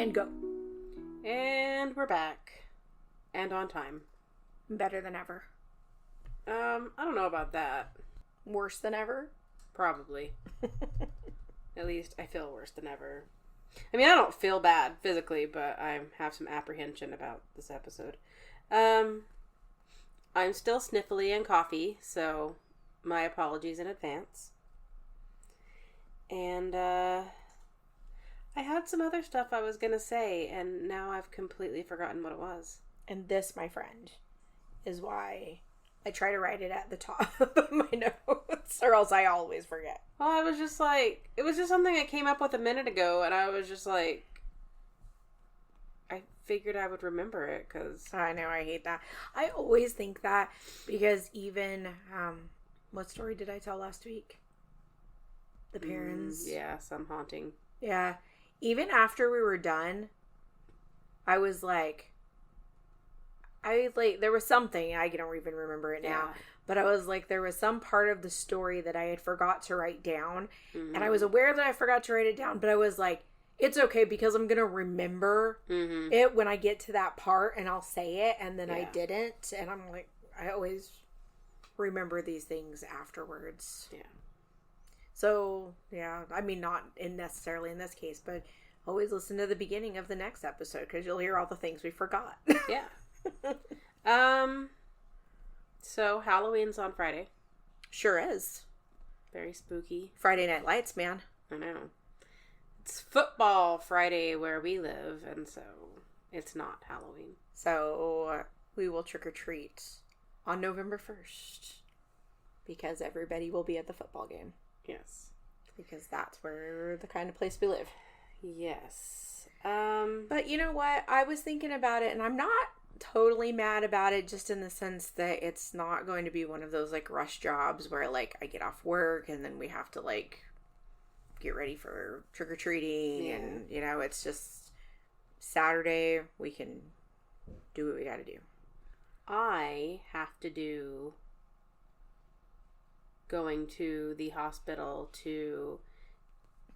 And go. And we're back. And on time. Better than ever. I don't know about that. Worse than ever? Probably. At least I feel worse than ever. I mean, I don't feel bad physically, but I have some apprehension about this episode. I'm still sniffly and coughy, so my apologies in advance. And, I had some other stuff I was gonna say, and now I've completely forgotten what it was. And this, my friend, is why I try to write it at the top of my notes, or else I always forget. Well, I was just like, it was just something I came up with a minute ago, and I was just like, I figured I would remember it, because... I know, I hate that. I always think that, because even, what story did I tell last week? The parents. Yeah, some haunting. Yeah. Even after we were done, I was like, there was something, I don't even remember it now, Yeah. but I was like, there was some part of the story that I had forgot to write down, Mm-hmm. and I was aware that I forgot to write it down, but I was like, it's okay, because I'm going to remember it when I get to that part, and I'll say it, and then I didn't, and I'm like, I always remember these things afterwards. Yeah. So, yeah, I mean, not necessarily in this case, but always listen to the beginning of the next episode, because you'll hear all the things we forgot. Yeah. So Halloween's on Friday. Sure is. Very spooky. Friday Night Lights, man. I know. It's football Friday where we live, and so it's not Halloween. So we will trick or treat on November 1st, because everybody will be at the football game. Yes. Because that's where the kind of place we live. Yes. But you know what? I was thinking about it, and I'm not totally mad about it, just in the sense that it's not going to be one of those, like, rush jobs where, like, I get off work and then we have to, like, get ready for trick-or-treating. Yeah. And, you know, it's just Saturday, we can do what we gotta do. I have to do going to the hospital to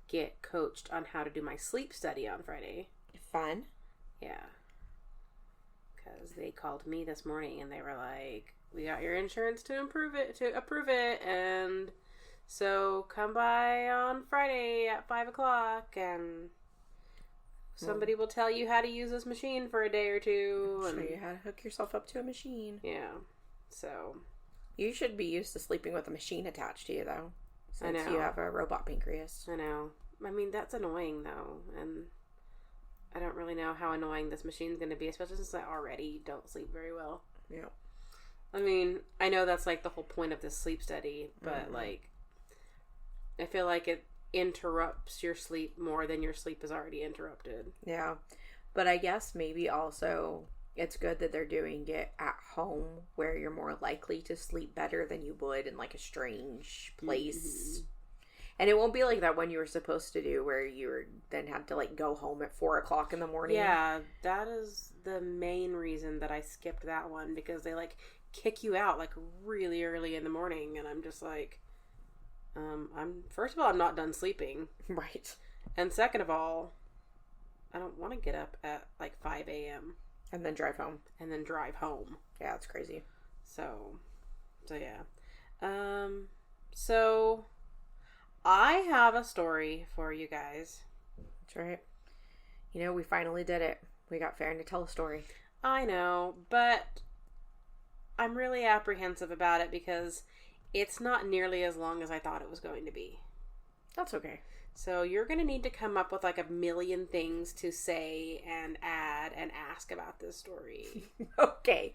get coached on how to do my sleep study on Friday. Fun. Yeah. Because they called me this morning and they were like, we got your insurance to approve it, and so come by on Friday at 5 o'clock and somebody will tell you how to use this machine for a day or two. Show you how to hook yourself up to a machine. Yeah. So you should be used to sleeping with a machine attached to you, though. Since I know. You have a robot pancreas. I know. I mean, that's annoying, though. And I don't really know how annoying this machine's going to be, especially since I already don't sleep very well. Yeah. I mean, I know that's, like, the whole point of this sleep study, but, like, I feel like it interrupts your sleep more than your sleep is already interrupted. Yeah. But I guess maybe also it's good that they're doing it at home, where you're more likely to sleep better than you would in, like, a strange place. Mm-hmm. And it won't be like that one you were supposed to do, where then had to, like, go home at 4 o'clock in the morning. Yeah, that is the main reason that I skipped that one, because they, like, kick you out, like, really early in the morning, and I'm just like, first of all, I'm not done sleeping. Right. And second of all, I don't want to get up at, like, 5 a.m. And then drive home. Yeah, it's crazy. So yeah. So I have a story for you guys. That's right. You know, we finally did it. We got Faren to tell a story. I know, but I'm really apprehensive about it because it's not nearly as long as I thought it was going to be. That's okay. So you're going to need to come up with like a million things to say and add and ask about this story. Okay.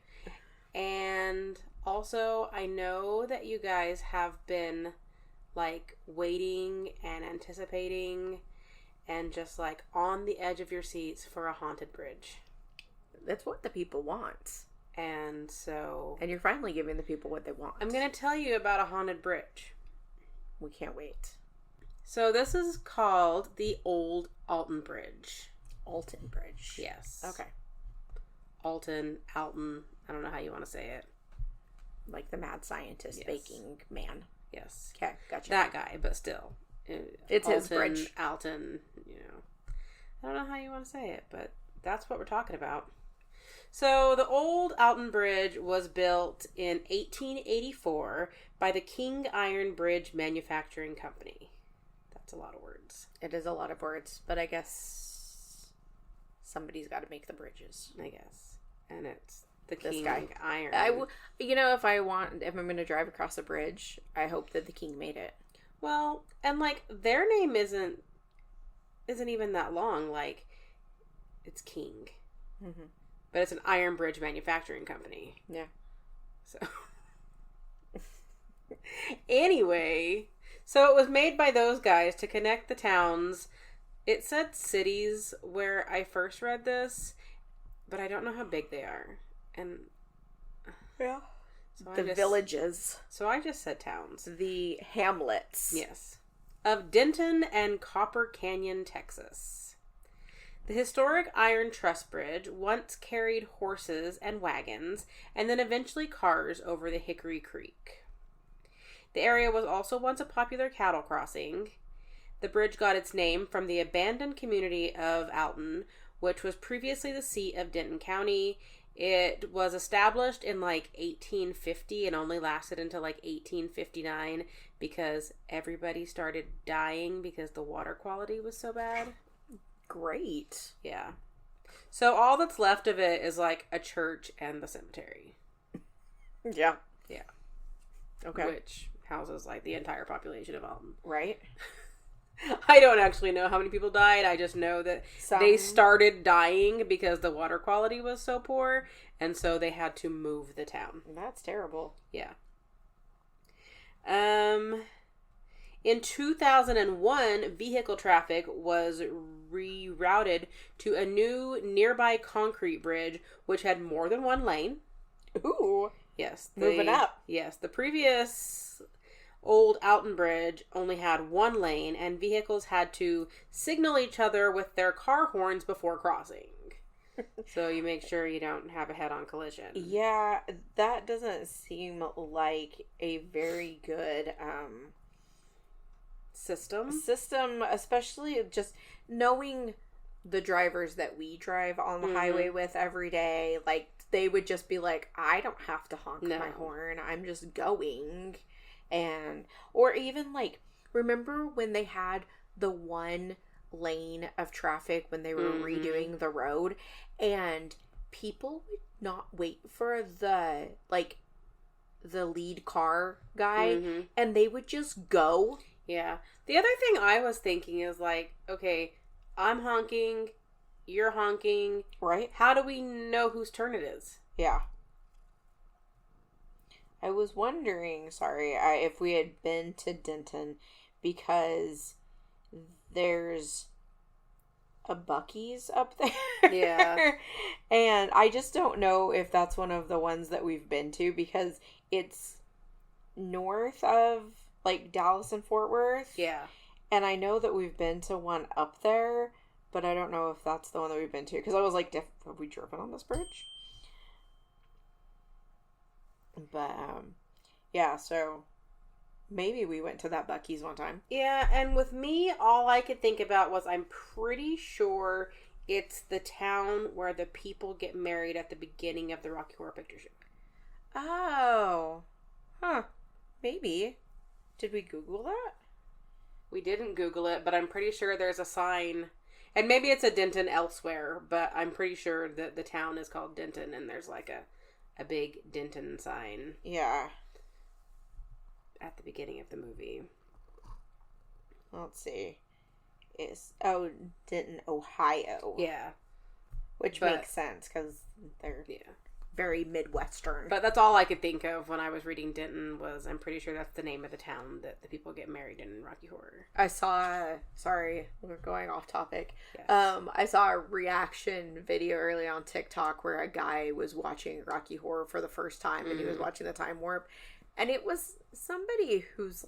And also, I know that you guys have been like waiting and anticipating and just like on the edge of your seats for a haunted bridge. That's what the people want. And so... And you're finally giving the people what they want. I'm going to tell you about a haunted bridge. We can't wait. So this is called the Old Alton Bridge. Alton Bridge. Yes. Okay. Alton, I don't know how you want to say it. Like the mad scientist, yes. Baking man. Yes. Okay, gotcha. That guy, but still. It's Alton, his bridge. Alton, you know. I don't know how you want to say it, but that's what we're talking about. So the old Alton Bridge was built in 1884 by the King Iron Bridge Manufacturing Company. That's a lot of words. It is a lot of words, but I guess somebody's got to make the bridges. I guess. And it's the This King guy. Iron. If I'm going to drive across a bridge, I hope that the king made it. Well, and like their name isn't even that long. Like, it's King. Mm-hmm. But it's an Iron Bridge Manufacturing Company. Yeah. So. Anyway, so it was made by those guys to connect the towns. It said cities where I first read this, but I don't know how big they are. And yeah. So the villages. So I just said towns. The hamlets. Yes. Of Denton and Copper Canyon, Texas. The historic Iron Truss Bridge once carried horses and wagons, and then eventually cars over the Hickory Creek. The area was also once a popular cattle crossing. The bridge got its name from the abandoned community of Alton, which was previously the seat of Denton County. It was established in 1850 and only lasted until 1859 because everybody started dying because the water quality was so bad. Great. Yeah. So all that's left of it is a church and the cemetery. Yeah. Yeah. Okay. Which houses the entire population of Alton. Right. I don't actually know how many people died. I just know that they started dying because the water quality was so poor, and so they had to move the town. That's terrible. Yeah. In 2001, vehicle traffic was rerouted to a new nearby concrete bridge, which had more than one lane. Ooh. Yes. Moving up. Yes. The previous old Alton Bridge only had one lane, and vehicles had to signal each other with their car horns before crossing. So you make sure you don't have a head-on collision. Yeah, that doesn't seem like a very good system, especially just knowing the drivers that we drive on the highway with every day. They would just be I don't have to honk my horn. I'm just going. Or even remember when they had the one lane of traffic when they were redoing the road, and people would not wait for the lead car guy, and they would just go. Yeah. The other thing I was thinking is okay, I'm honking, you're honking, right? How do we know whose turn it is? Yeah. I was wondering, if we had been to Denton, because there's a Buc-ee's up there. Yeah. And I just don't know if that's one of the ones that we've been to, because it's north of Dallas and Fort Worth. Yeah. And I know that we've been to one up there, but I don't know if that's the one that we've been to, because I was have we driven on this bridge? But, yeah, so maybe we went to that Buc-ee's one time. Yeah, and with me, all I could think about was I'm pretty sure it's the town where the people get married at the beginning of the Rocky Horror Picture Show. Oh. Huh. Maybe. Did we Google that? We didn't Google it, but I'm pretty sure there's a sign. And maybe it's a Denton elsewhere, but I'm pretty sure that the town is called Denton, and there's a big Denton sign. Yeah. At the beginning of the movie. Let's see. It's Denton, Ohio. Yeah. Which makes sense, because they're very Midwestern. But that's all I could think of when I was reading Denton was I'm pretty sure that's the name of the town that the people get married in Rocky Horror. I saw, sorry, we're going off topic. Yes. I saw a reaction video early on TikTok where a guy was watching Rocky Horror for the first time, and he was watching the Time Warp, and it was somebody who's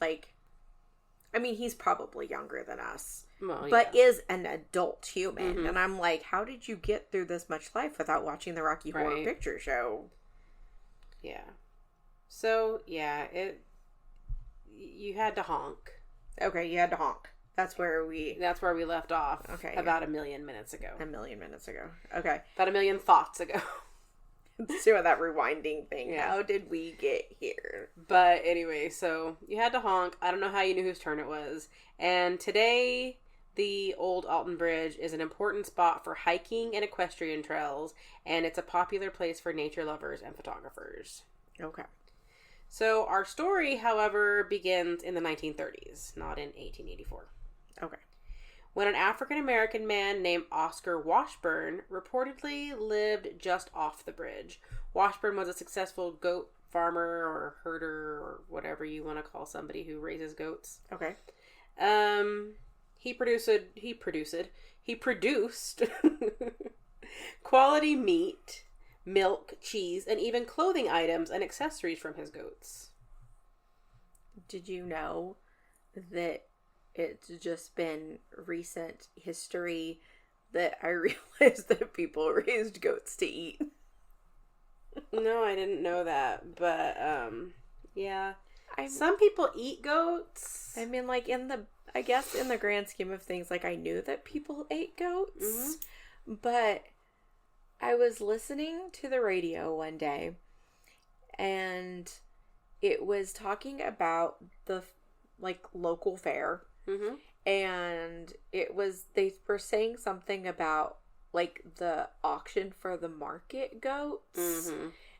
he's probably younger than us, but is an adult human. And I'm how did you get through this much life without watching the Rocky Horror Picture Show? Yeah. So, yeah, you had to honk. Okay, you had to honk. That's where we left off. Okay. About 1,000,000 minutes ago. 1,000,000 minutes ago. Okay. About 1,000,000 thoughts ago. Let's do that rewinding thing. Yeah. How did we get here? But anyway, so you had to honk. I don't know how you knew whose turn it was. And today, the Old Alton Bridge is an important spot for hiking and equestrian trails, and it's a popular place for nature lovers and photographers. Okay. So our story, however, begins in the 1930s, not in 1884. Okay. When an African-American man named Oscar Washburn reportedly lived just off the bridge. Washburn was a successful goat farmer or herder or whatever you want to call somebody who raises goats. Okay. He produced quality meat, milk, cheese, and even clothing items and accessories from his goats. Did you know that it's just been recent history that I realized that people raised goats to eat? No, I didn't know that, but yeah. Some people eat goats. I mean, like, I guess in the grand scheme of things, like, I knew that people ate goats, but I was listening to the radio one day, and it was talking about the, like, local fair, and they were saying something about, like, the auction for the market goats,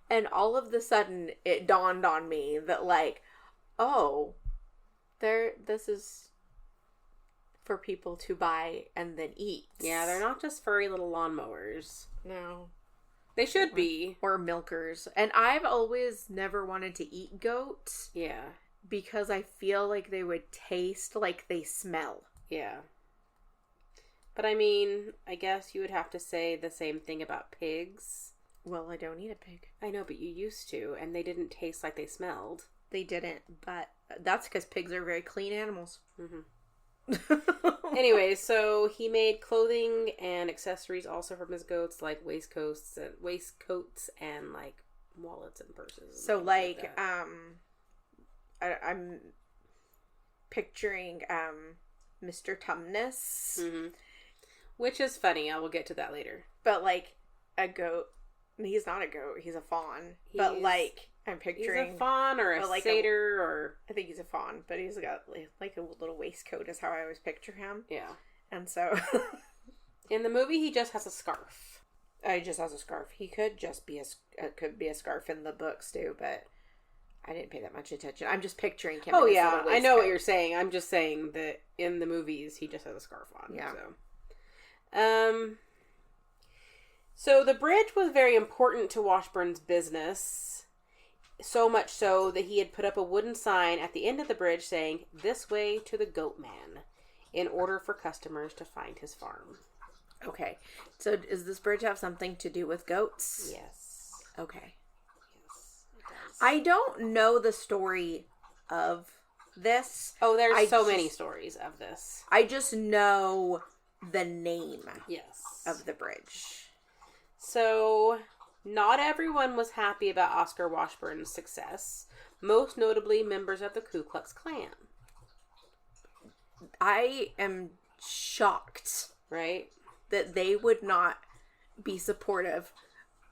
and all of the sudden, it dawned on me that, like, oh, this is for people to buy and then eat. Yeah, they're not just furry little lawnmowers. No. They should be. Or milkers. And I've always never wanted to eat goats. Yeah. Because I feel like they would taste like they smell. Yeah. But I mean, I guess you would have to say the same thing about pigs. Well, I don't eat a pig. I know, but you used to, and they didn't taste like they smelled. They didn't, but that's because pigs are very clean animals. Anyway, so he made clothing and accessories also from his goats, like waistcoats and like wallets and purses. So like I'm picturing Mr. Tumnus, which is funny. I will get to that later. But like a goat, he's not a goat. He's a fawn. But like I'm picturing he's a fawn or a satyr or I think he's a fawn, but he's got like a little waistcoat is how I always picture him. Yeah. And so in the movie he just has a scarf. He just has a scarf. He could just be could be a scarf in the books too, but I didn't pay that much attention. I'm just picturing him. Oh yeah, I know what you're saying. I'm just saying that in the movies he just has a scarf on. Yeah. So the bridge was very important to Washburn's business. So much so that he had put up a wooden sign at the end of the bridge saying, "This way to the Goatman," in order for customers to find his farm. Okay. So does this bridge have something to do with goats? Yes. Okay. Yes, it does. I don't know the story of this. Oh, there's so many stories of this. I just know the name of the bridge. So not everyone was happy about Oscar Washburn's success, most notably members of the Ku Klux Klan. I am shocked, right, that they would not be supportive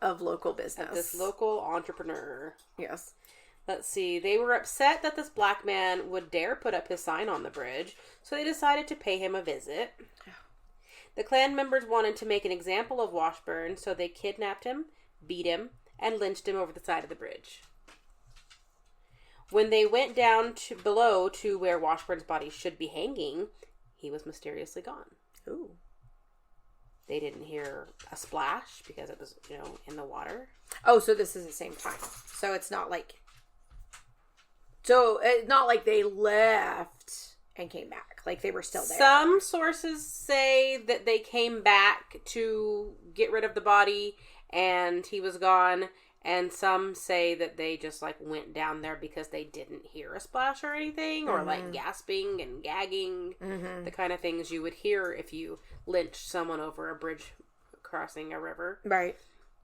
of local business. Of this local entrepreneur. Yes. Let's see. They were upset that this black man would dare put up his sign on the bridge, so they decided to pay him a visit. The Klan members wanted to make an example of Washburn, so they kidnapped him, beat him, and lynched him over the side of the bridge. When they went down below to where Washburn's body should be hanging, he was mysteriously gone. Ooh. They didn't hear a splash because it was, in the water. Oh, so this is the same time. So it's not like... So it's not like they left and came back. Like they were still there. Some sources say that they came back to get rid of the body and he was gone. And some say that they just went down there because they didn't hear a splash or anything, or gasping and gagging, the kind of things you would hear if you lynched someone over a bridge crossing a river. Right.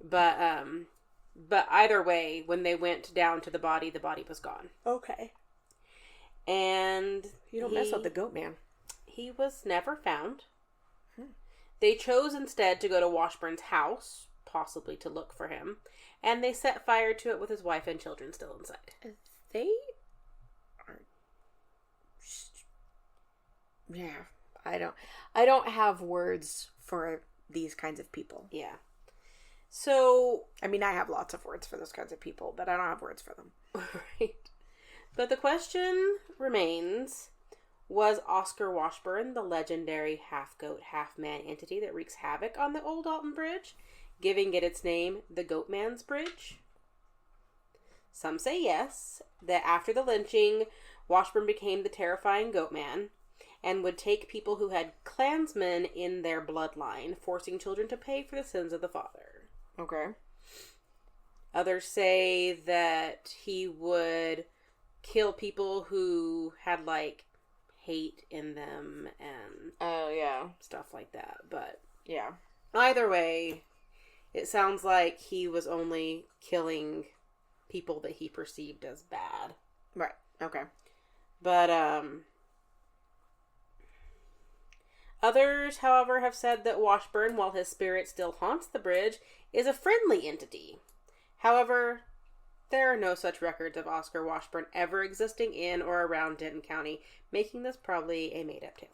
But either way, when they went down to the body was gone. Okay. And you don't mess up the Goatman. He was never found. They chose instead to go to Washburn's house, possibly to look for him, and they set fire to it with his wife and children still inside. They are... Yeah, I don't have words for these kinds of people. Yeah. So... I mean, I have lots of words for those kinds of people, but I don't have words for them. Right. But the question remains, was Oscar Washburn the legendary half-goat, half-man entity that wreaks havoc on the Old Alton Bridge, giving it its name, the Goatman's Bridge? Some say yes, that after the lynching, Washburn became the terrifying Goatman, and would take people who had clansmen in their bloodline, forcing children to pay for the sins of the father. Okay. Others say that he would kill people who had, like, hate in them and stuff like that. But yeah, either way, it sounds like he was only killing people that he perceived as bad. Right. Okay. But others, however, have said that Washburn, while his spirit still haunts the bridge, is a friendly entity. However, there are no such records of Oscar Washburn ever existing in or around Denton County, making this probably a made-up tale.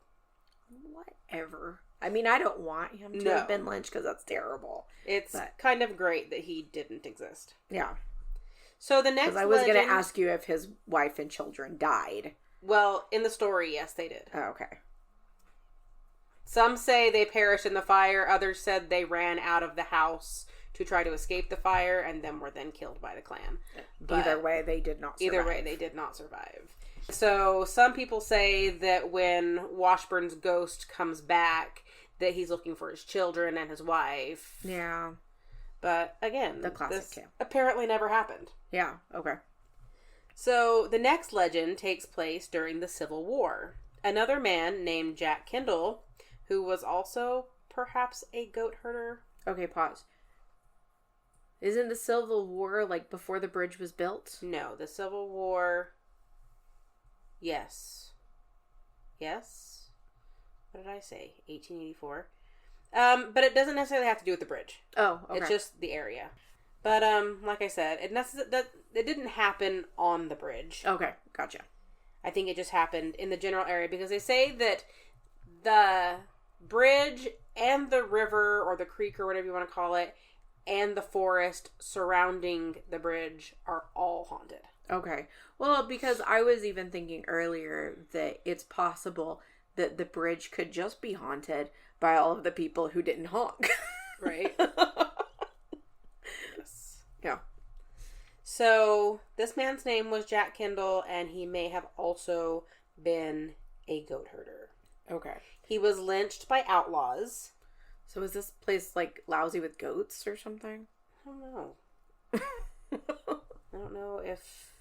Whatever. I mean, I don't want him to have been lynched because that's terrible. It's kind of great that he didn't exist. Yeah. So the next Because I was going to ask you if his wife and children died. Well, in the story, yes, they did. Oh, okay. Some say they perished in the fire. Others said they ran out of the house to try to escape the fire and then were then killed by the clan. But either way, they did not survive. Either way, they did not survive. So some people say that when Washburn's ghost comes back, that he's looking for his children and his wife. Yeah. But again, the classic this tale apparently never happened. Yeah, okay. So the next legend takes place during the Civil War. Another man named Jack Kendall, who was also perhaps a goat herder. Okay, pause. Isn't the Civil War like before the bridge was built? No, the Civil War... Yes. Yes? What did I say? 1884. But it doesn't necessarily have to do with the bridge. Oh, okay. It's just the area. But, like I said, it didn't happen on the bridge. Okay, gotcha. I think it just happened in the general area because they say that the bridge and the river or the creek or whatever you want to call it and the forest surrounding the bridge are all haunted. Okay. Well, because I was even thinking earlier that it's possible that the bridge could just be haunted by all of the people who didn't honk. Right? Yes. Yeah. So, this man's name was Jack Kendall, and he may have also been a goat herder. Okay. He was lynched by outlaws. So is this place, like, lousy with goats or something? I don't know. I don't know if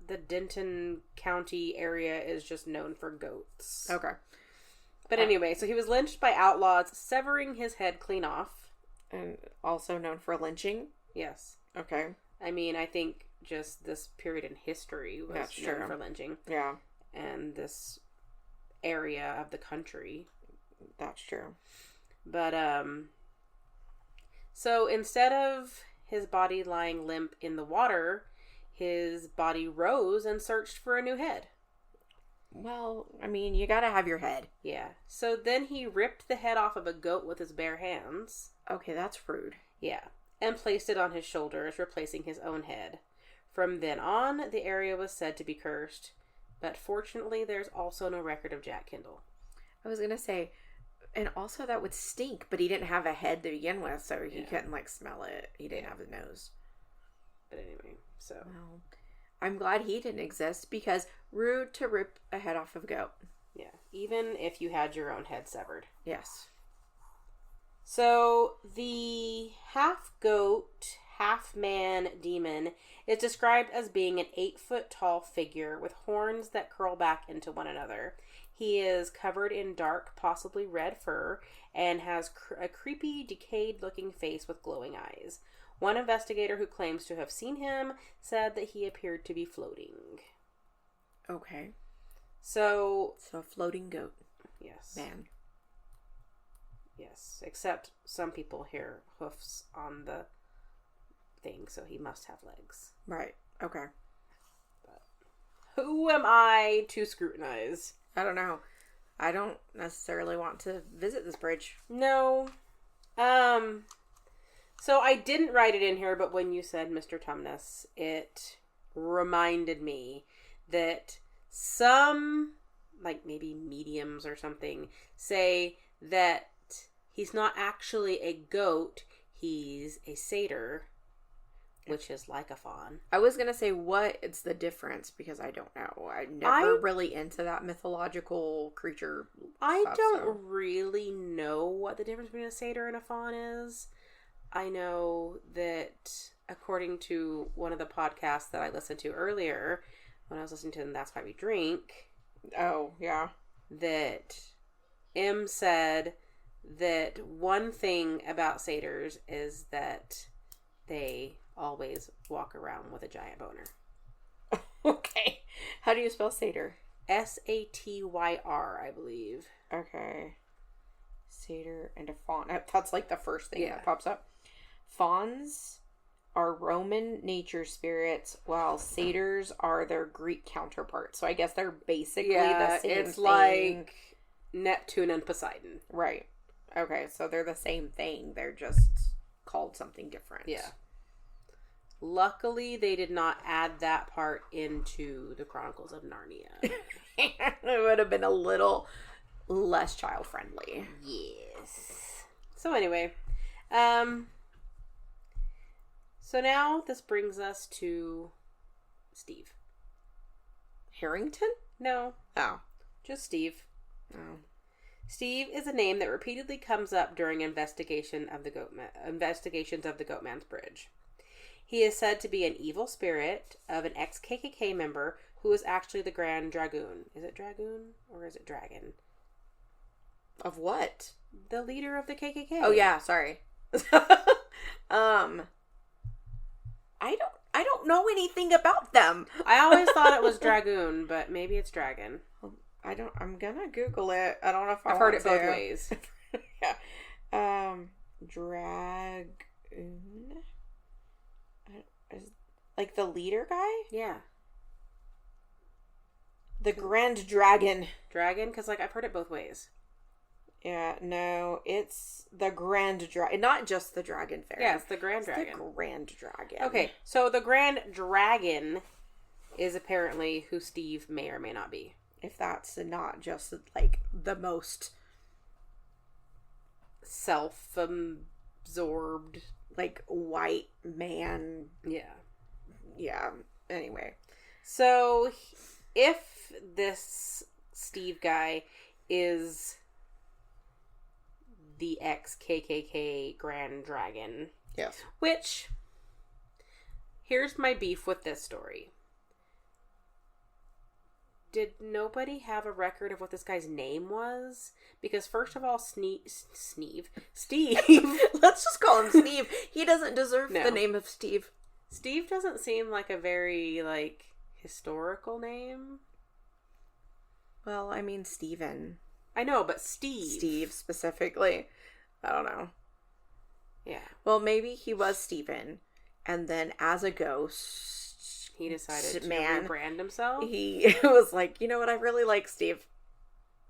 the Denton County area is just known for goats. Okay. But anyway, so he was lynched by outlaws, severing his head clean off. And also known for lynching? Yes. Okay. I mean, I think just this period in history was known for lynching. Yeah. And this area of the country. That's true. But, so instead of his body lying limp in the water, his body rose and searched for a new head. Well, I mean, you gotta have your head. Yeah. So then he ripped the head off of a goat with his bare hands. Okay, that's rude. Yeah. And placed it on his shoulders, replacing his own head. From then on, the area was said to be cursed. But fortunately, there's also no record of Jack Kendall. I was gonna say, and also that would stink, but he didn't have a head to begin with, so he couldn't, like, smell it. He didn't have a nose. But anyway, so. Well, I'm glad he didn't exist, because rude to rip a head off of a goat. Yeah, even if you had your own head severed. Yes. So, the half-goat, half-man demon is described as being an 8-foot-tall figure with horns that curl back into one another. He is covered in dark, possibly red fur, and has a creepy, decayed-looking face with glowing eyes. One investigator who claims to have seen him said that he appeared to be floating. Okay. So a floating goat. Yes. Man. Yes. Except some people hear hoofs on the thing, so he must have legs. Right. Okay. But who am I to scrutinize? I don't know. I don't necessarily want to visit this bridge. No. So I didn't write it in here, but when you said Mr. Tumnus, it reminded me that some, like maybe mediums or something, say that he's not actually a goat, he's a satyr, which is like a fawn. I was going to say it's the difference, because I don't know. I'm never really into that mythological creature stuff, don't really know what the difference between a satyr and a fawn is. I know that according to one of the podcasts that I listened to earlier, when I was listening to them, That's Why We Drink. Oh, yeah. That M said that one thing about satyrs is that they always walk around with a giant boner. Okay. How do you spell satyr? Satyr, I believe. Okay. Satyr and a fawn. That's like the first thing that pops up. Fawns are Roman nature spirits, while satyrs are their Greek counterparts. So I guess they're basically the same it's thing. like Neptune and Poseidon. Right. Okay, so they're the same thing. They're just called something different. Yeah. Luckily, they did not add that part into the Chronicles of Narnia. It would have been a little less child-friendly. Yes. So anyway, so now this brings us to Steve. Harrington? No. Oh. Just Steve. Oh. Steve is a name that repeatedly comes up during investigations of the Goatman's Bridge. He is said to be an evil spirit of an ex-KKK member who is actually the Grand Dragoon. Is it Dragoon or is it Dragon? Of what? The leader of the KKK. Oh yeah, sorry. I don't know anything about them. I always thought it was Dragoon, but maybe it's Dragon. I'm gonna Google it. I don't know if I've heard it both ways. Yeah. Dragoon. Is like the leader guy? Yeah. The Grand Dragon. Dragon? Because, like, I've heard it both ways. Yeah, no, it's the Grand Dragon. Not just the Dragon Fairy. Yeah, it's the Grand Dragon. The Grand Dragon. Okay, so the Grand Dragon is apparently who Steve may or may not be. If that's not just, like, the most self-absorbed, like, white man. Yeah. Yeah, anyway. So, if this Steve guy is the ex-KKK Grand Dragon. Yes. Which, here's my beef with this story. Did nobody have a record of what this guy's name was? Because first of all, Steve. Let's just call him Steve. He doesn't deserve the name of Steve. Steve doesn't seem like a very, like, historical name. Well, I mean, Steven. I know, but Steve. Steve, specifically. I don't know. Yeah. Well, maybe he was Steven, and then as a ghost, he decided to rebrand himself? He was like, you know what, I really like Steve.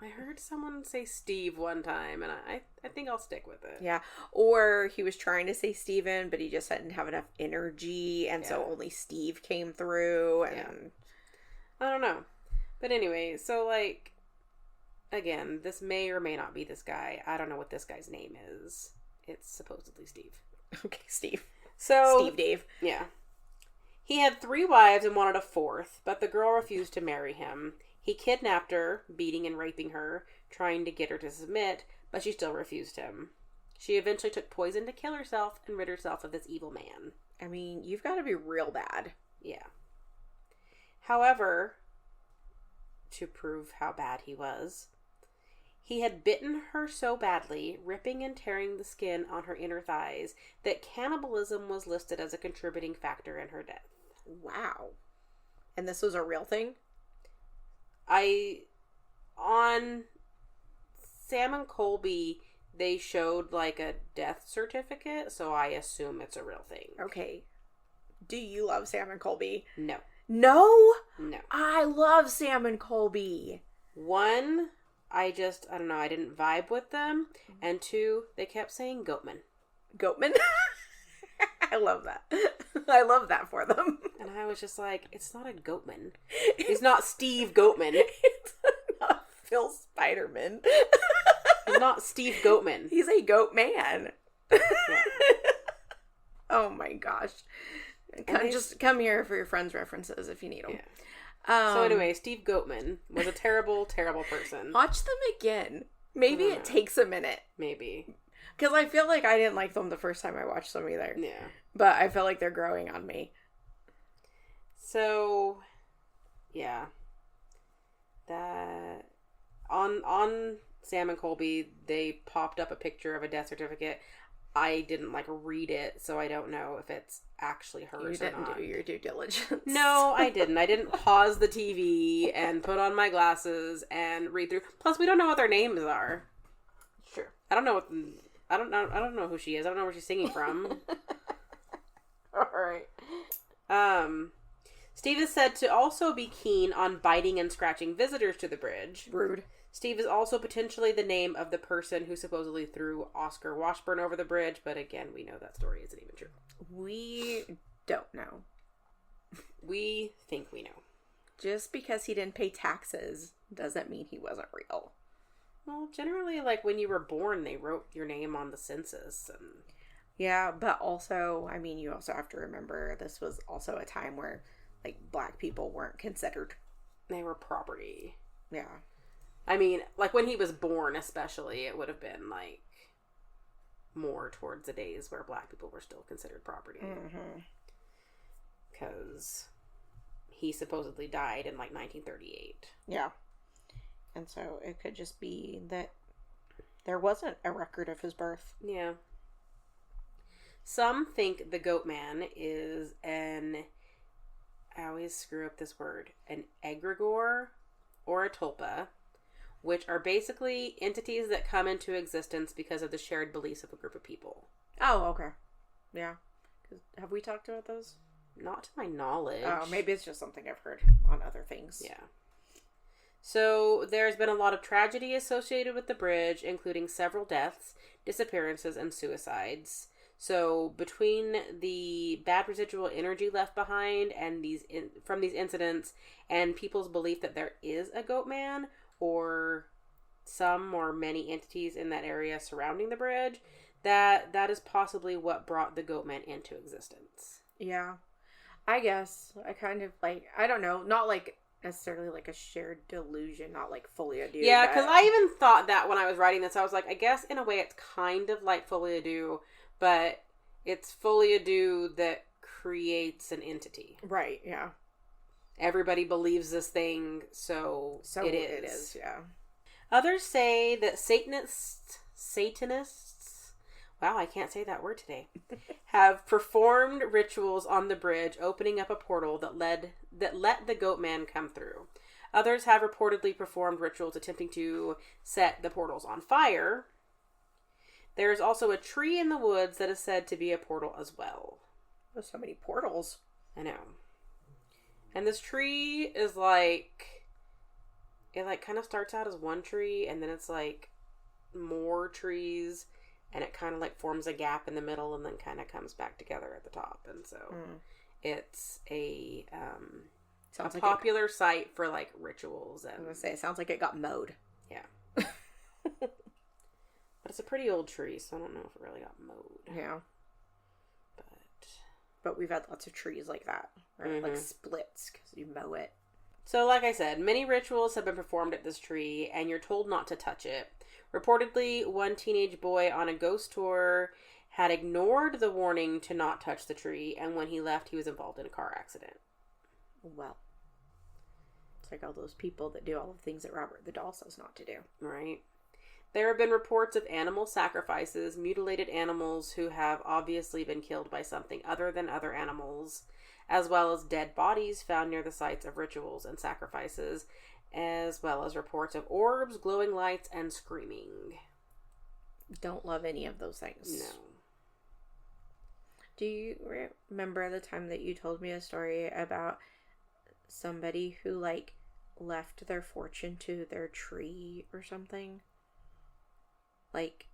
I heard someone say Steve one time, and I think I'll stick with it. Yeah. Or he was trying to say Steven, but he just didn't have enough energy, and so only Steve came through, and... I don't know. But anyway, so, like, again, this may or may not be this guy. I don't know what this guy's name is. It's supposedly Steve. Okay, Steve. So... Steve Dave. Yeah. He had 3 wives and wanted a 4th, but the girl refused to marry him. He kidnapped her, beating and raping her, trying to get her to submit, but she still refused him. She eventually took poison to kill herself and rid herself of this evil man. I mean, you've got to be real bad. Yeah. However, to prove how bad he was, he had bitten her so badly, ripping and tearing the skin on her inner thighs, that cannibalism was listed as a contributing factor in her death. Wow. And this was a real thing? On Sam and Colby, they showed like a death certificate, so I assume it's a real thing. Okay. Do you love Sam and Colby? No. No? No. I love Sam and Colby. One, I don't know, I didn't vibe with them. And two, they kept saying Goatman. Goatman? I love that. I love that for them. And I was just like, it's not a Goatman. He's not Steve Goatman. It's not Phil Spiderman. He's not Steve Goatman. He's a goat man. Yeah. Oh my gosh. Just come here for your friends' references if you need them. Yeah. So anyway, Steve Goatman was a terrible, terrible person. Watch them again. Maybe it takes a minute. Maybe. Because I feel like I didn't like them the first time I watched them either. Yeah. But I feel like they're growing on me. So, yeah. That... On Sam and Colby, they popped up a picture of a death certificate. I didn't, read it, so I don't know if it's actually hers or not. You didn't do your due diligence. No, I didn't. I didn't pause the TV and put on my glasses and read through. Plus, we don't know what their names are. Sure. I don't know I don't know who she is. I don't know where she's singing from. Alright. Steve is said to also be keen on biting and scratching visitors to the bridge. Rude. Steve is also potentially the name of the person who supposedly threw Oscar Washburn over the bridge, but again, we know that story isn't even true. We don't know. We think we know. Just because he didn't pay taxes doesn't mean he wasn't real. Well, generally, when you were born, they wrote your name on the census. And... Yeah, but also, I mean, you also have to remember this was also a time where, black people weren't considered. They were property. Yeah. I mean, when he was born, especially, it would have been, more towards the days where black people were still considered property. Because he supposedly died in, 1938. Yeah. And so it could just be that there wasn't a record of his birth. Yeah. Some think the Goatman is I always screw up this word, an egregore or a tulpa, which are basically entities that come into existence because of the shared beliefs of a group of people. Oh, okay. Yeah. Have we talked about those? Not to my knowledge. Oh, maybe it's just something I've heard on other things. Yeah. So, there's been a lot of tragedy associated with the bridge, including several deaths, disappearances, and suicides. So, between the bad residual energy left behind and from these incidents and people's belief that there is a Goatman or some or many entities in that area surrounding the bridge, that is possibly what brought the Goatman into existence. Yeah. I guess. I kind of I don't know, not necessarily a shared delusion, not fully ado. Yeah, because I even thought that when I was writing this, I was I guess in a way it's kind of like folie à deux, but it's folie à deux that creates an entity. Right, yeah. Everybody believes this thing, so it is. It is, yeah. Others say that Satanists, wow, I can't say that word today, have performed rituals on the bridge, opening up a portal that let the Goatman come through. Others have reportedly performed rituals attempting to set the portals on fire. There is also a tree in the woods that is said to be a portal as well. There's so many portals. I know. And this tree is it kind of starts out as one tree, and then it's more trees, and it kind of forms a gap in the middle, and then kind of comes back together at the top. And so it's a popular site for rituals. And, I was gonna say, it sounds like it got mowed. Yeah. But it's a pretty old tree, so I don't know if it really got mowed. Yeah. But we've had lots of trees like that. Or splits, because you mow it. So, like I said, many rituals have been performed at this tree, and you're told not to touch it. Reportedly, one teenage boy on a ghost tour had ignored the warning to not touch the tree, and when he left, he was involved in a car accident. Well. It's like all those people that do all the things that Robert the Doll says not to do. Right. There have been reports of animal sacrifices, mutilated animals who have obviously been killed by something other than other animals, as well as dead bodies found near the sites of rituals and sacrifices. as well as reports of orbs, glowing lights, and screaming. Don't love any of those things. No. Do you remember the time that you told me a story about somebody who, like, left their fortune to their tree or something? Like,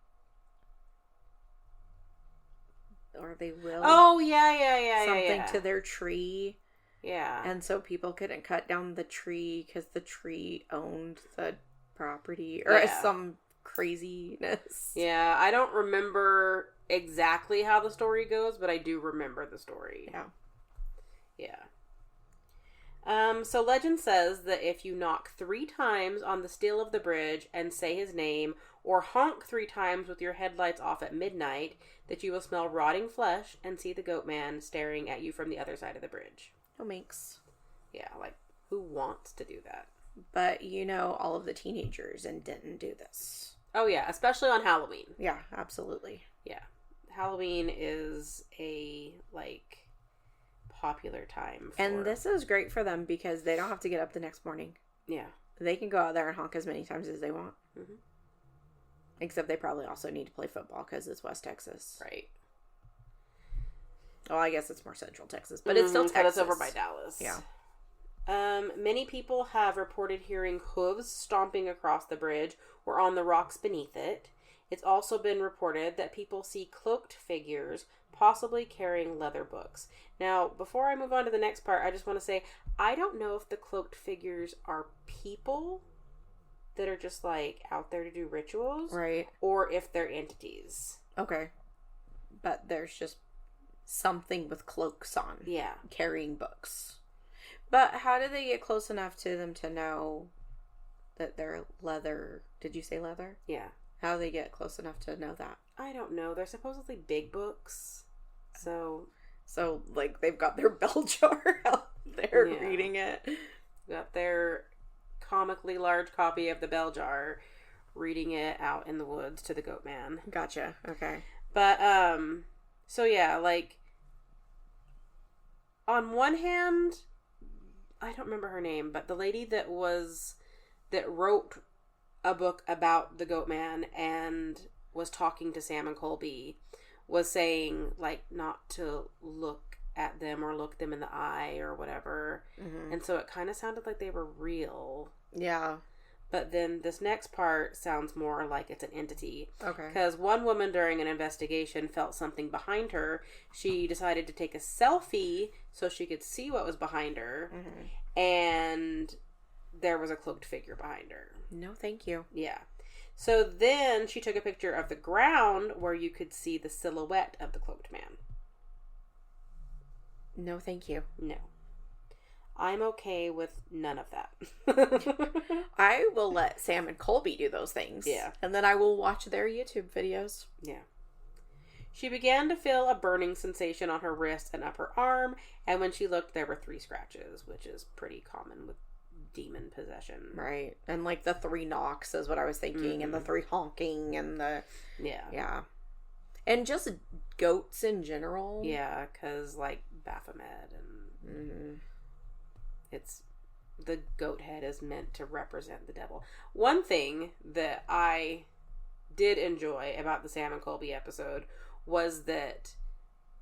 or they will. Oh, yeah. Something to their tree. Yeah. And so people couldn't cut down the tree because the tree owned the property or some craziness. Yeah, I don't remember exactly how the story goes, but I do remember the story. Yeah. So legend says that if you knock 3 times on the steel of the bridge and say his name, or honk 3 times with your headlights off at midnight, that you will smell rotting flesh and see the Goatman staring at you from the other side of the bridge. No minx. Yeah, like, who wants to do that? But, you know, all of the teenagers in Denton do this. Oh, yeah, especially on Halloween. Yeah, absolutely. Yeah. Halloween is a, like, popular time for... And this is great for them because they don't have to get up the next morning. Yeah. They can go out there and honk as many times as they want. Mm-hmm. Except they probably also need to play football because it's West Texas. Right. Well, I guess it's more Central Texas, but it's still Texas. But it's over by Dallas. Yeah. Many people have reported hearing hooves stomping across the bridge or on the rocks beneath it. It's also been reported that people see cloaked figures, possibly carrying leather books. Now, before I move on to the next part, I just want to say, I don't know if the cloaked figures are people that are just, like, out there to do rituals. Right. Or if they're entities. Okay. But there's just something with cloaks on. Yeah. Carrying books. But how do they get close enough to them to know that they're leather? Did you say leather? Yeah. How do they get close enough to know that? I don't know. They're supposedly big books. So, like, they've got their bell jar out there reading it. Got their comically large copy of the bell jar, reading it out in the woods to the Goatman. Gotcha. Okay. But, so yeah, like, on one hand, I don't remember her name, but the lady that wrote a book about the Goatman and was talking to Sam and Colby was saying, like, not to look at them or look them in the eye or whatever. Mm-hmm. And so it kind of sounded like they were real. Yeah. But then this next part sounds more like it's an entity. Okay. Because one woman during an investigation felt something behind her. She decided to take a selfie so she could see what was behind her. Mm-hmm. And there was a cloaked figure behind her. No, thank you. Yeah. So then she took a picture of the ground where you could see the silhouette of the cloaked man. No, thank you. No. I'm okay with none of that. I will let Sam and Colby do those things. Yeah. And then I will watch their YouTube videos. Yeah. She began to feel a burning sensation on her wrist and upper arm, and when she looked, there were 3 scratches, which is pretty common with demon possession. Right. And, like, the 3 knocks is what I was thinking, mm-hmm. and the 3 honking, and the... Yeah. Yeah. And just goats in general. Yeah, because, like, Baphomet and... Mm-hmm. It's... The goat head is meant to represent the devil. One thing that I did enjoy about the Sam and Colby episode was that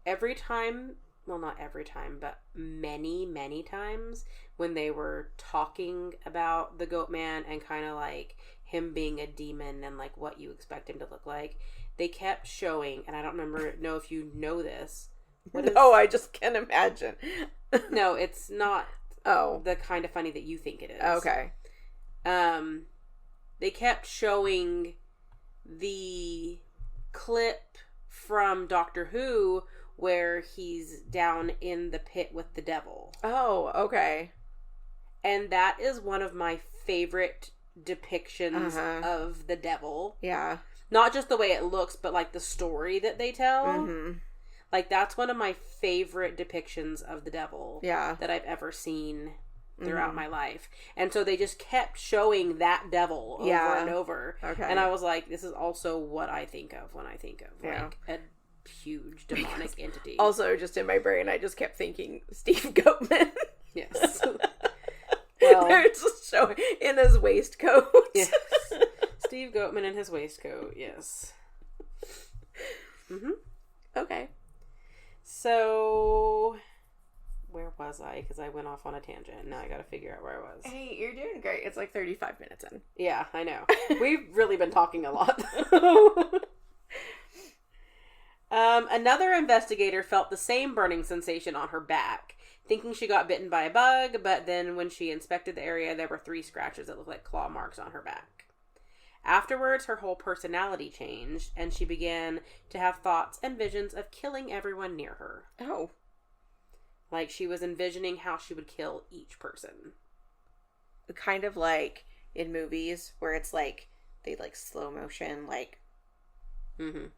every time... Well, not every time, but many, many times when they were talking about the Goatman and kind of like him being a demon and like what you expect him to look like, they kept showing, and I don't know if you know this. No, I just can't imagine. No, it's not the kind of funny that you think it is. Okay. They kept showing the clip from Doctor Who where he's down in the pit with the devil. Oh, okay. And that is one of my favorite depictions of the devil. Yeah. Not just the way it looks, but like the story that they tell. Mm-hmm. Like, that's one of my favorite depictions of the devil that I've ever seen throughout my life. And so they just kept showing that devil over and over. Okay. And I was like, this is also what I think of when I think of like a huge demonic entity. Also, just in my brain, I just kept thinking Steve Goatman. Yes. Well, they're just showing in his waistcoat. Yes. Steve Goatman in his waistcoat, yes. Okay. So, where was I? Because I went off on a tangent. Now I gotta figure out where I was. Hey, you're doing great. It's like 35 minutes in. Yeah, I know. We've really been talking a lot. Another investigator felt the same burning sensation on her back, thinking she got bitten by a bug, but then when she inspected the area, there were 3 scratches that looked like claw marks on her back. Afterwards, her whole personality changed, and she began to have thoughts and visions of killing everyone near her. Oh. Like, she was envisioning how she would kill each person. Kind of like in movies where it's like, they like slow motion, like,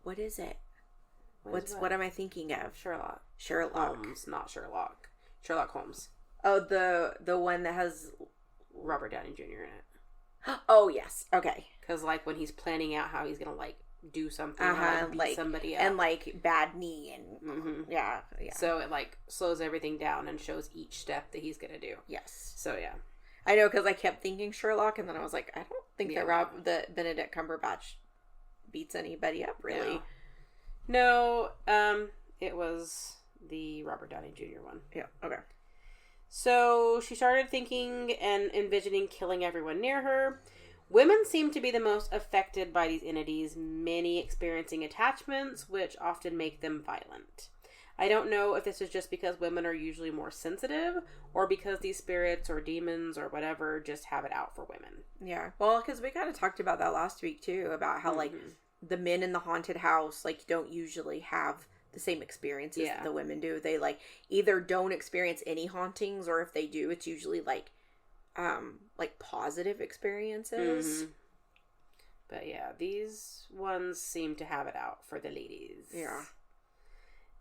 what is it? What am I thinking of? Sherlock. Holmes, not Sherlock. Sherlock Holmes. Oh, the one that has Robert Downey Jr. in it. Oh, yes. Okay. Because, like, when he's planning out how he's going to, like, do something, beat somebody up. And, like, bad knee and, yeah. So it, like, slows everything down and shows each step that he's going to do. Yes. So, yeah. I know, because I kept thinking Sherlock, and then I was like, I don't think that Benedict Cumberbatch beats anybody up, really. No, it was the Robert Downey Jr. one. Yeah, okay. So she started thinking and envisioning killing everyone near her. Women seem to be the most affected by these entities, many experiencing attachments, which often make them violent. I don't know if this is just because women are usually more sensitive, or because these spirits or demons or whatever just have it out for women. Yeah, well, because we kind of talked about that last week, too, about how, like, the men in the haunted house, like, don't usually have the same experiences that the women do. They, like, either don't experience any hauntings, or if they do, it's usually, like positive experiences. But, yeah, these ones seem to have it out for the ladies. Yeah.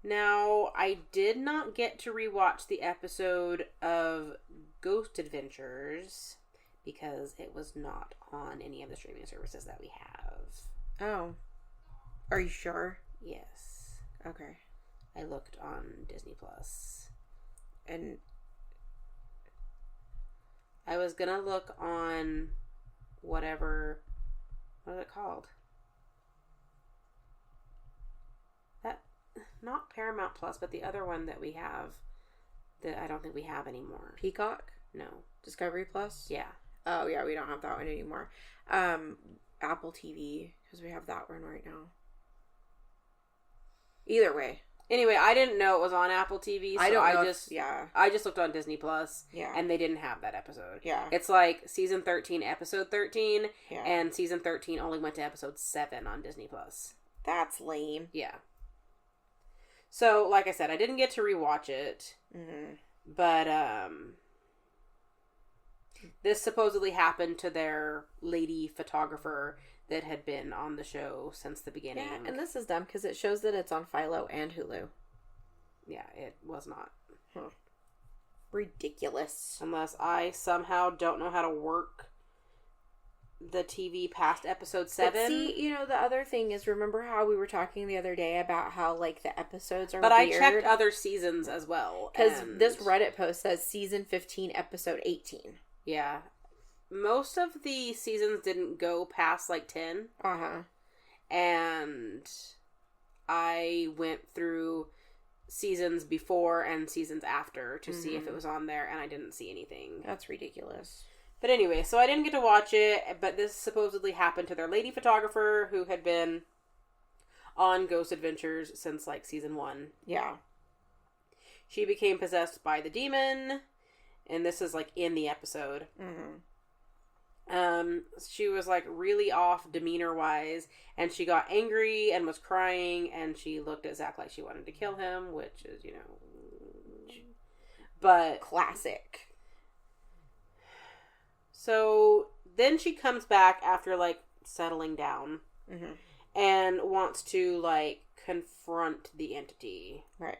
Now, I did not get to rewatch the episode of Ghost Adventures because it was not on any of the streaming services that we have. Oh. Are you sure? Yes. Okay. I looked on Disney Plus. And I was gonna look on whatever... What is it called? Not Paramount Plus, but the other one that we have that I don't think we have anymore. Peacock? No. Discovery Plus? Yeah. Oh, yeah, we don't have that one anymore. Apple TV, because we have that one right now. Either way. Anyway, I didn't know it was on Apple TV, so I just looked on Disney Plus, and they didn't have that episode. Yeah. It's like season 13, episode 13, yeah. And season 13 only went to episode 7 on Disney Plus. That's lame. Yeah. So, like I said, I didn't get to rewatch it, but this supposedly happened to their lady photographer that had been on the show since the beginning. Yeah, and this is dumb because it shows that it's on Philo and Hulu. Yeah, it was not. Huh. Ridiculous. Unless I somehow don't know how to work the TV past episode 7. But see, the other thing is, remember how we were talking the other day about how, like, the episodes are weird? I checked other seasons as well. Because this Reddit post says season 15, episode 18. Yeah. Most of the seasons didn't go past, like, 10. Uh-huh. And I went through seasons before and seasons after to see if it was on there, and I didn't see anything. That's ridiculous. But anyway, so I didn't get to watch it, but this supposedly happened to their lady photographer who had been on Ghost Adventures since, like, season 1. Yeah. She became possessed by the demon, and this is, like, in the episode. She was, like, really off demeanor-wise, and she got angry and was crying, and she looked at Zach like she wanted to kill him, which is, but... Classic. So, then she comes back after, like, settling down, and wants to, like, confront the entity. Right.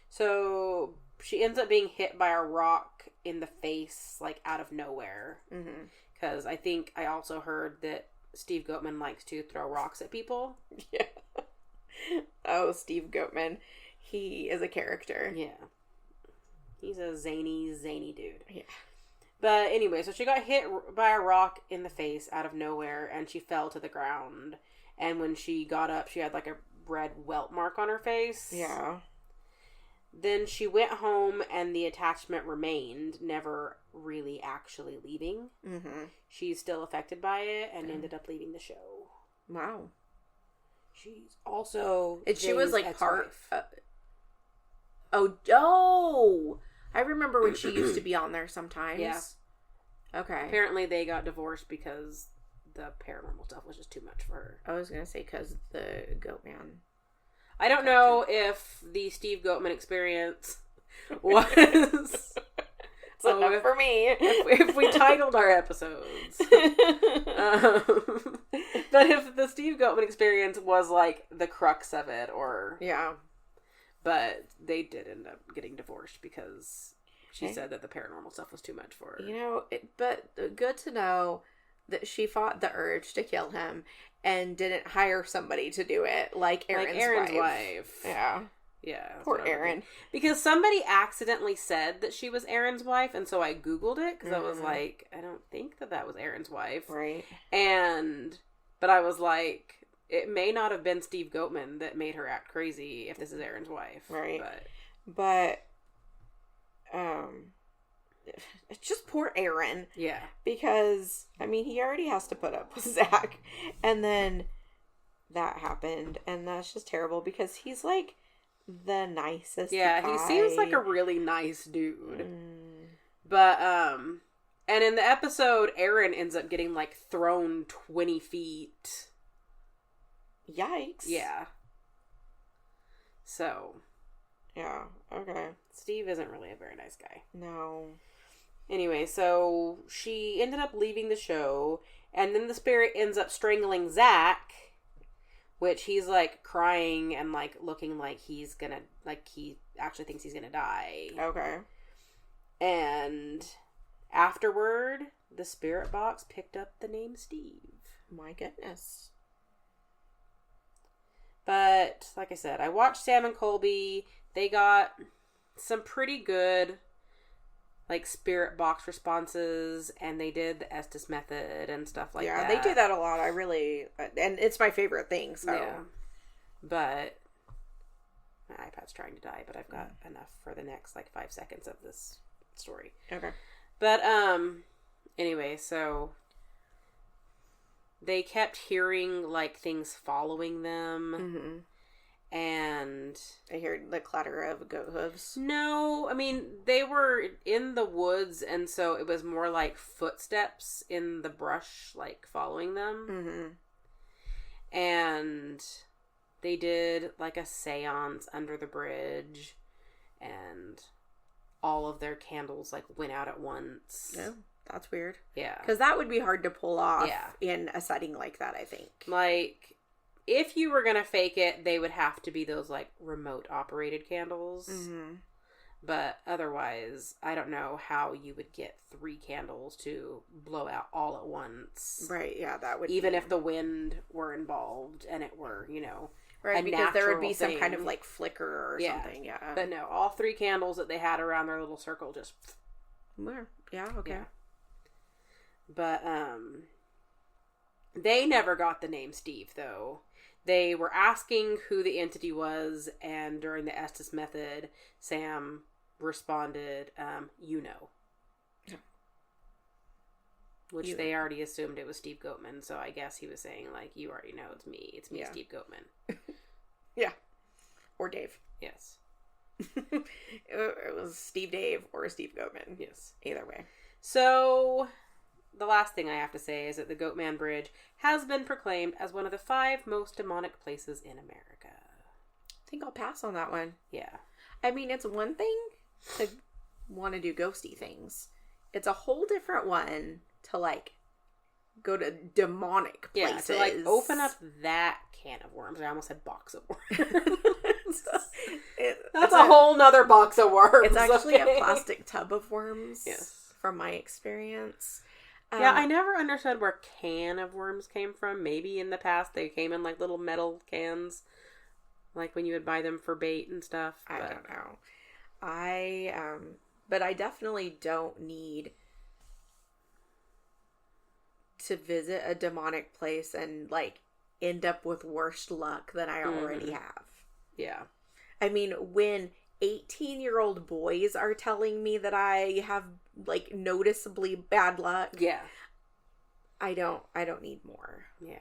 So, she ends up being hit by a rock in the face, like, out of nowhere. Because I think I also heard that Steve Goatman likes to throw rocks at people. Yeah. Oh, Steve Goatman. He is a character. Yeah. He's a zany dude. Yeah. But anyway, so she got hit by a rock in the face out of nowhere, and she fell to the ground. And when she got up, she had like a red welt mark on her face. Yeah. Then she went home, and the attachment remained, never really actually leaving. Mm-hmm. She's still affected by it, and ended up leaving the show. Wow. She's also And she was like ex-wife. Oh! I remember when she used to be on there sometimes. Yeah. Okay. Apparently they got divorced because the paranormal stuff was just too much for her. I was going to say because the Goatman. I don't know if the Steve Goatman experience was... It's enough for me. If we titled our episodes. But if the Steve Goatman experience was like the crux of it, or... Yeah. But they did end up getting divorced because she said that the paranormal stuff was too much for her. But good to know that she fought the urge to kill him and didn't hire somebody to do it like Aaron's wife. Yeah. Yeah. Poor Aaron. Because somebody accidentally said that she was Aaron's wife, and so I Googled it because I was like, I don't think that was Aaron's wife. Right. But I was like, it may not have been Steve Goatman that made her act crazy if this is Aaron's wife. Right. But it's just poor Aaron. Yeah. Because, I mean, he already has to put up with Zach. And then that happened. And that's just terrible because he's like the nicest guy. He seems like a really nice dude. But, and in the episode, Aaron ends up getting like thrown 20 feet. Yikes. Yeah. So. Yeah, okay. Steve isn't really a very nice guy. No. Anyway, so she ended up leaving the show, and then the spirit ends up strangling Zach, which he's like crying and like looking like he's gonna, like he actually thinks he's gonna die. Okay. And afterward, the spirit box picked up the name Steve. My goodness. But, like I said, I watched Sam and Colby. They got some pretty good, like, spirit box responses, and they did the Estes method and stuff like that. Yeah, they do that a lot. I really, and it's my favorite thing, so. Yeah. But, my iPad's trying to die, but I've got enough for the next, like, 5 seconds of this story. Okay. But, anyway, so they kept hearing, like, things following them. Mm-hmm. And I heard the clatter of goat hooves. No, I mean, they were in the woods, and so it was more like footsteps in the brush, like, following them. Mm-hmm. And they did, like, a seance under the bridge, and all of their candles, like, went out at once. No, that's weird. Yeah. Because that would be hard to pull off in a setting like that, I think. Like, if you were going to fake it, they would have to be those, like, remote-operated candles. Mm-hmm. But otherwise, I don't know how you would get 3 candles to blow out all at once. Right, yeah, that would even if the wind were involved and it were, you know, right, because there would be thing. some kind of, like, flicker or something, yeah. But no, all 3 candles that they had around their little circle just... Yeah, okay. Yeah. But, they never got the name Steve, though. They were asking who the entity was, and during the Estes method, Sam responded, you know. Yeah. Which they already assumed it was Steve Goatman, so I guess he was saying, like, you already know it's me. It's me, Steve Goatman. Yeah. Or Dave. Yes. It was Steve Dave or Steve Goatman. Yes. Either way. So, the last thing I have to say is that the Goatman Bridge has been proclaimed as one of the 5 most demonic places in America. I think I'll pass on that one. Yeah. I mean, it's one thing to want to do ghosty things. It's a whole different one to, like, go to demonic places. Yeah, to, like, open up that can of worms. I almost said box of worms. That's a whole nother box of worms. It's actually a plastic tub of worms. Yes. From my experience. Yeah, I never understood where can of worms came from. Maybe in the past they came in like little metal cans, like when you would buy them for bait and stuff. I don't know. But I definitely don't need to visit a demonic place and, like, end up with worse luck than I already have. Yeah. I mean, when 18-year-old boys are telling me that I have, like, noticeably bad luck. Yeah. I don't need more. Yeah.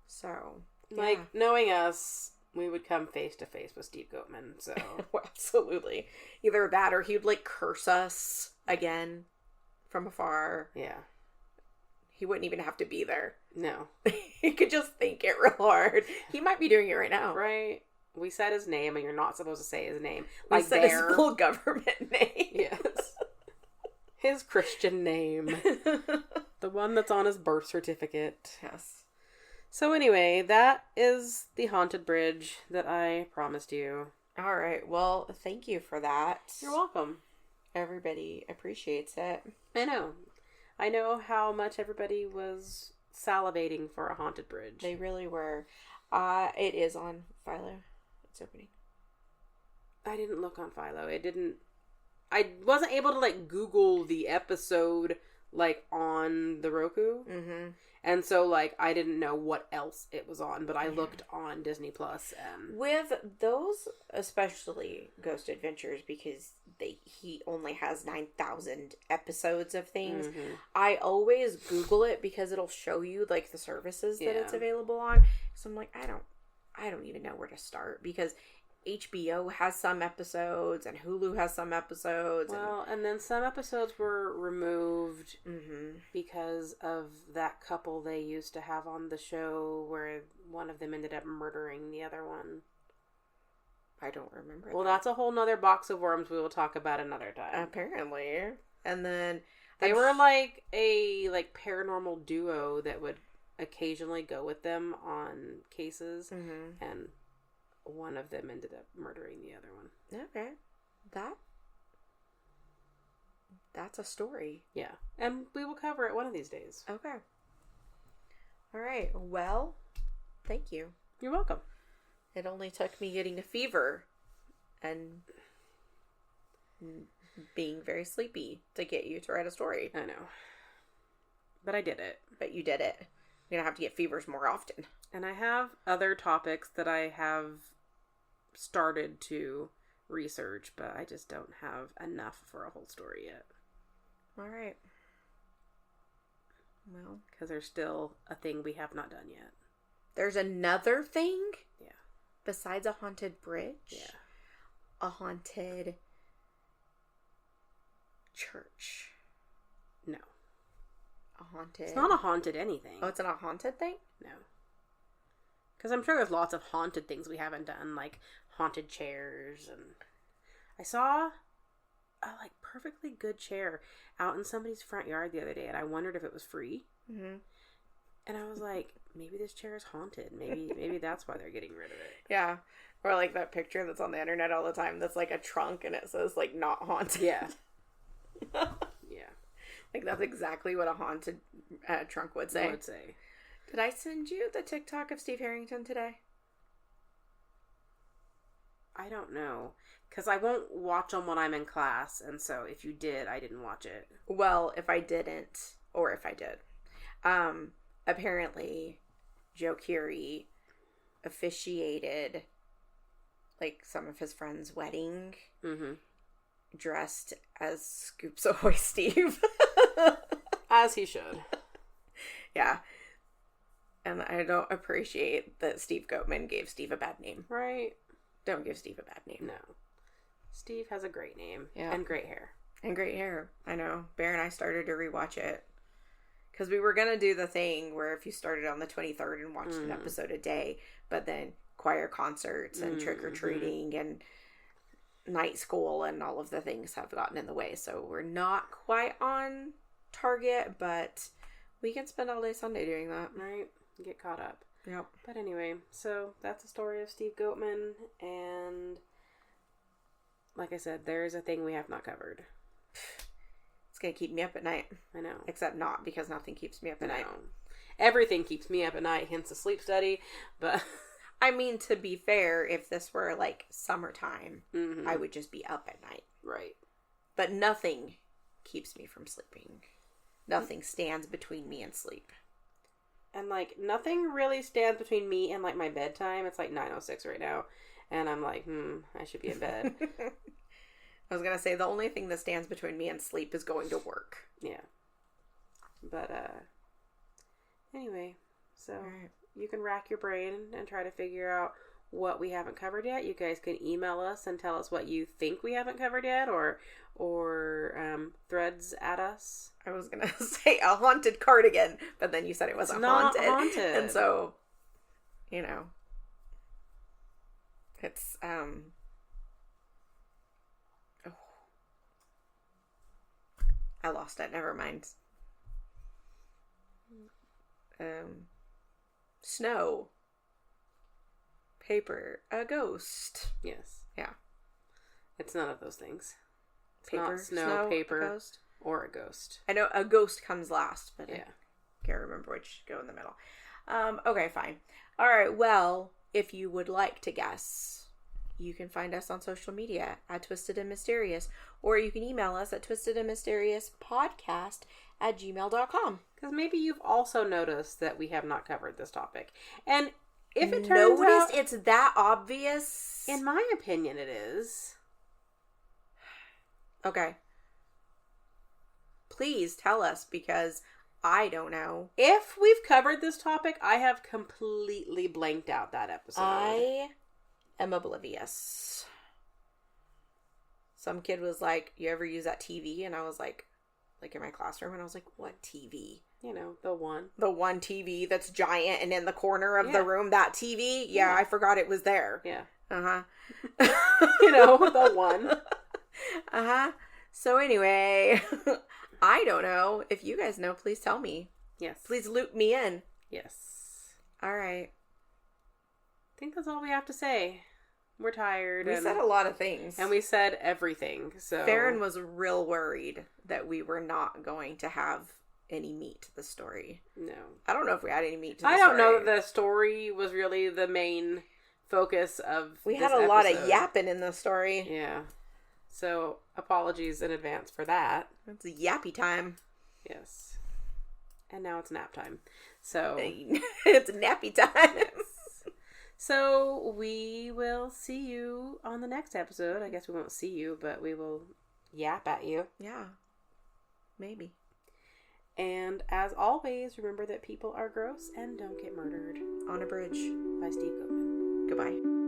So, like, knowing us, we would come face to face with Steve Goatman, so. Absolutely. Either that or he would, like, curse us again from afar. Yeah. He wouldn't even have to be there. No. He could just think it real hard. He might be doing it right now. Right. We said his name, and you're not supposed to say his name. We said his full government name. Yes. His Christian name. The one that's on his birth certificate. Yes. So anyway, that is the haunted bridge that I promised you. All right. Well, thank you for that. You're welcome. Everybody appreciates it. I know. I know how much everybody was salivating for a haunted bridge. They really were. It is on Philo. It's opening. I didn't look on Philo. I wasn't able to, like, Google the episode, like, on the Roku. Mm-hmm. And so, like, I didn't know what else it was on, but I looked on Disney Plus and... With those, especially Ghost Adventures, because he only has 9,000 episodes of things, I always Google it because it'll show you, like, the services that it's available on. So I'm like, I don't even know where to start, because HBO has some episodes and Hulu has some episodes. Well, and then some episodes were removed because of that couple they used to have on the show where one of them ended up murdering the other one. I don't remember. Well, that's a whole nother box of worms we will talk about another time. Apparently. And then... They were like a paranormal duo that would occasionally go with them on cases, and one of them ended up murdering the other one. Okay. That's a story. Yeah. And we will cover it one of these days. Okay. All right. Well, thank you. You're welcome. It only took me getting a fever and being very sleepy to get you to write a story. I know. But I did it. But you did it. You're going to have to get fevers more often. And I have other topics that I have started to research, but I just don't have enough for a whole story yet. All right. Well, because there's still a thing we have not done yet. There's another thing? Yeah. Besides a haunted bridge? Yeah. A haunted church. No. A haunted... It's not a haunted anything. Oh, it's not a haunted thing? No. Because I'm sure there's lots of haunted things we haven't done, like haunted chairs, and I saw a perfectly good chair out in somebody's front yard the other day, and I wondered if it was free. Mm-hmm. And I was like, maybe this chair is haunted. Maybe that's why they're getting rid of it. Yeah. Or like that picture that's on the internet all the time that's like a trunk and it says like not haunted. Yeah. Yeah. Like that's exactly what a haunted trunk would say. Did I send you the TikTok of Steve Harrington today? I don't know. Because I won't watch them when I'm in class. And so if you did, I didn't watch it. Well, if I didn't, or if I did. Apparently, Joe Curie officiated like some of his friends' wedding dressed as Scoops Ahoy Steve. As he should. Yeah. And I don't appreciate that Steve Goatman gave Steve a bad name. Right. Don't give Steve a bad name. No. Steve has a great name. Yeah. And great hair. And great hair. I know. Bear and I started to rewatch it. Because we were going to do the thing where if you started on the 23rd and watched an episode a day, but then choir concerts and trick-or-treating and night school and all of the things have gotten in the way. So we're not quite on target, but we can spend all day Sunday doing that. Right. Get caught up. Yep. But anyway, so that's the story of Steve Goatman, and like I said, there is a thing we have not covered. It's going to keep me up at night. I know. Except not, because nothing keeps me up at night. Everything keeps me up at night, hence the sleep study, but... I mean, to be fair, if this were, like, summertime, I would just be up at night. Right. But nothing keeps me from sleeping. Nothing stands between me and sleep. And, like, nothing really stands between me and, like, my bedtime. It's, like, 9:06 right now. And I'm like, I should be in bed. I was going to say, the only thing that stands between me and sleep is going to work. Yeah. But, anyway. So, right. You can rack your brain and try to figure out what we haven't covered yet. You guys can email us and tell us what you think we haven't covered yet, or threads at us. I was gonna say a haunted cardigan, but then you said it wasn't not haunted, and so, you know, it's oh, I lost it. Never mind. Snow. Paper, a ghost. Yes. Yeah. It's none of those things. It's paper, not snow, paper, a ghost. Or a ghost. I know a ghost comes last, but yeah. I can't remember which go in the middle. Okay, fine. All right, well, if you would like to guess, you can find us on social media at Twisted and Mysterious, or you can email us at twistedandmysteriousPodcast@gmail.com. Because maybe you've also noticed that we have not covered this topic. And if it turns out it's that obvious, in my opinion, it is. Okay. Please tell us, because I don't know. If we've covered this topic, I have completely blanked out that episode. I am oblivious. Some kid was like, "You ever use that TV?" And I was like in my classroom, and I was like, "What TV?" You know, the one TV that's giant and in the corner of the room. That TV? Yeah, I forgot it was there. Yeah. Uh-huh. You know, the one. Uh-huh. So anyway, I don't know. If you guys know, please tell me. Yes. Please loop me in. Yes. All right. I think that's all we have to say. We're tired. We said a lot of things. And we said everything. So Faren was real worried that we were not going to have any meat to the story. No. I don't know if we had any meat to the story. I don't know that the story was really the main focus of We had a lot of yapping in the story. Yeah. So, apologies in advance for that. It's yappy time. Yes. And now it's nap time. So it's nappy time. Yes. So, we will see you on the next episode. I guess we won't see you, but we will yap at you. Yeah. Maybe. And as always, remember that people are gross and don't get murdered. On a Bridge by Steve Goatman. Goodbye.